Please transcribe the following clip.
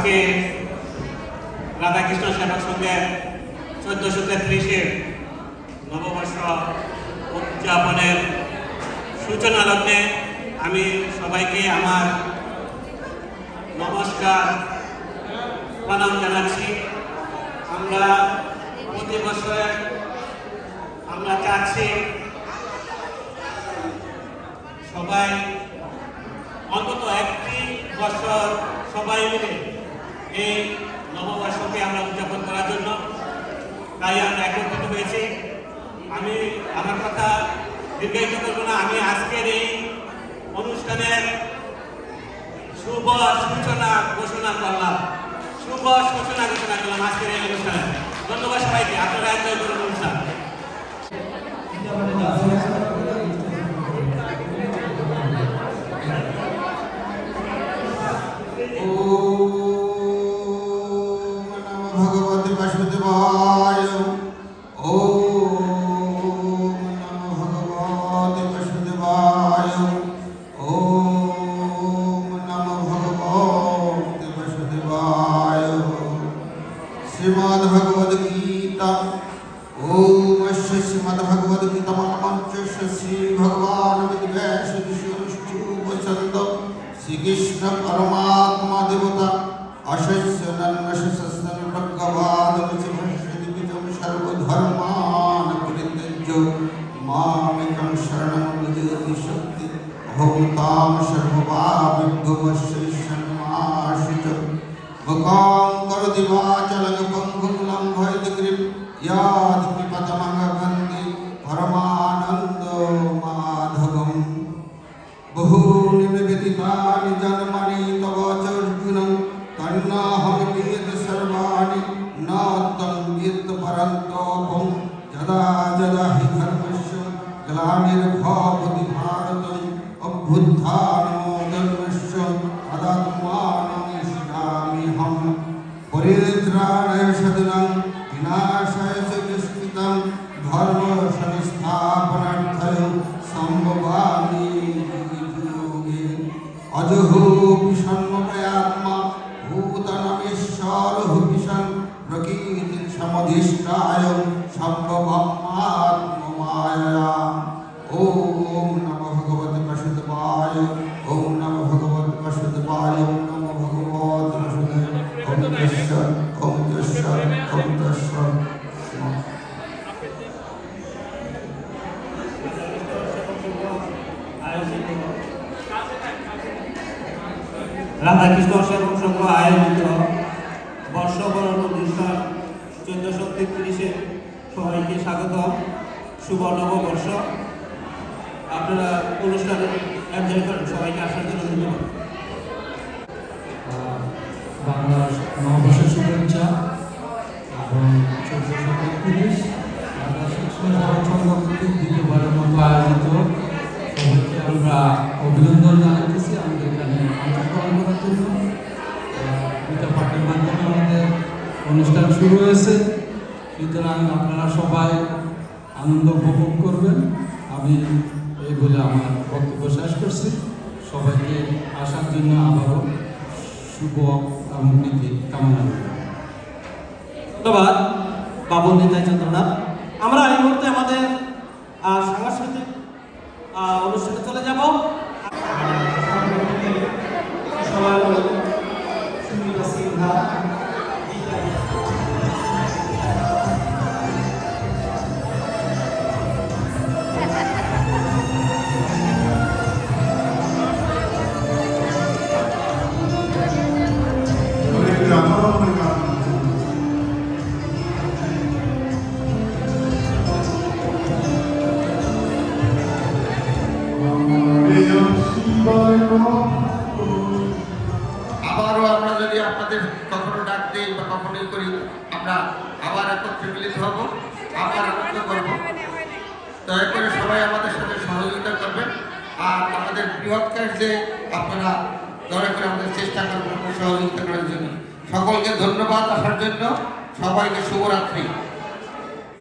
আজকে রাধাকৃষ্ণ সেবক সংঘের 1433-এর নববর্ষ উদযাপনের সূচনা লগ্নে আমি সবাইকে আমার নমস্কার প্রণাম জানাচ্ছি। আমরা প্রতি বছর আমরা চাচ্ছি সবাই অন্তত একটি বছর সবাই মিলে এই নববর্ষকে আমরা উদযাপন করার জন্য তাই আমরা একত্রিত হয়েছি। আমি আমার কথা দীর্ঘায়িত করব না। আমি আজকের এই অনুষ্ঠানের শুভ সূচনা ঘোষণা করলাম আজকের এই অনুষ্ঠানে। ধন্যবাদ সবাইকে। আপনারা এনজয় করুন অনুষ্ঠান। ভগবতে বাসুদেবায়। ওম নমো ভগবতে বাসুদেবায়। ওম নমো ভগবতে বাসুদেবায়। শ্রীমদ্ ভগবদ গীতা। ওম শ্রীমদ্ ভগবদ গীতা মঞ্চস্য শ্রী ভগবান ব্যাস ঋষিশ্চুপছন্দ শ্রীকৃষ্ণ পরমাত্মা দেবতা অশস্য নন্নশস্য প্রজ্ঞবাদমচিভস্যদিবিজম সর্বধর্মান পরিত্যজ্য মামেকং শরণং ব্রজতি শক্তি অহং তাং সর্বপাপেভ্যঃ মুখং করোতি বাচালং পঙ্গুং লঙ্ঘয়তি গিরিম ইয়াতি পিপতমং বন্দে পরমানন্দ মাধবম। বহূনি মে ব্যতীতানি জন্মানি তব চর্জুনং তন্নাহং বেদ সর্বাণি ন ত্বং বেদ পরন্তপং। যদা যদা হি ধর্মস্য গ্লানির্ভবতি ভারতম অভ্যুত্থানমোদর্মস্য তদাত্মানমিষ্যামিহং। পরিত্রাণায় সাধুনাং বিনাশায় চ দুষ্কৃতাং ধর্ম সংস্থাপনার্থায় সম্ভবামি যুগে। অজহো বিষণ্ময়াত্মা ভূতানামেশ্বর ভূষণ প্রকৃতি সমধিষ্ঠায় সম্ভবাত্মাত্মমায়া। ওম নমো ভগবতে বাসুদেবায়। ওম নমো ভগবতে বাসুদেবায়। ওম নমো ভগবতে বাসুদেবায়। ওম তস্য ওম তস্য ওম তস্য। রাধাকৃষ্ণ সেবক সংঘ আয়োজিত বর্ষবরণ অনুষ্ঠান 1433-এ সবাইকে স্বাগত। শুভ নববর্ষ। আপনারা অনুষ্ঠানে এনজয় করেন। সবাইকে আসার জন্য ধন্যবাদ। বাংলার নববর্ষের শুভেচ্ছা এবং 1433 রাধাকৃষ্ণ সেবক সংঘ কর্তৃক দ্বিতীয়বারের মতো আয়োজিত সবাইকে আমরা অভিনন্দন জানাতেছি আমাদের এখানে অংশগ্রহণ করার জন্য। গীতা পাঠের মাধ্যমে আমাদের অনুষ্ঠান শুরু হয়েছে, সুতরাং আপনারা সবাই আনন্দ উপভোগ করবেন। আমি এই বলে আমার বক্তব্য শেষ করছি। সবাইকে আসার জন্য আবারও শুভ এবং নীতি কামনা করি। ধন্যবাদ বাবু নিতাই চন্দ্রনাথ। আমরা এই মুহূর্তে আমাদের সাংস্কৃতিক অনুষ্ঠানে চলে যাব। সুমিতা সিনহা আবারও আমরা যদি আপনাদের কখনো ডাক দিই বা কখনোই করি, আমরা আবার একত্রে মিলিত হব, আবার আনন্দ করব। দয়া করে সবাই আমাদের সাথে সহযোগিতা করবেন। আর আমাদের বৃহৎ কাজে আপনারা দয়া করে আমাদের চেষ্টা করবেন সহযোগিতা করার জন্য। সকলকে ধন্যবাদ আসার জন্য। সবাইকে শুভরাত্রি।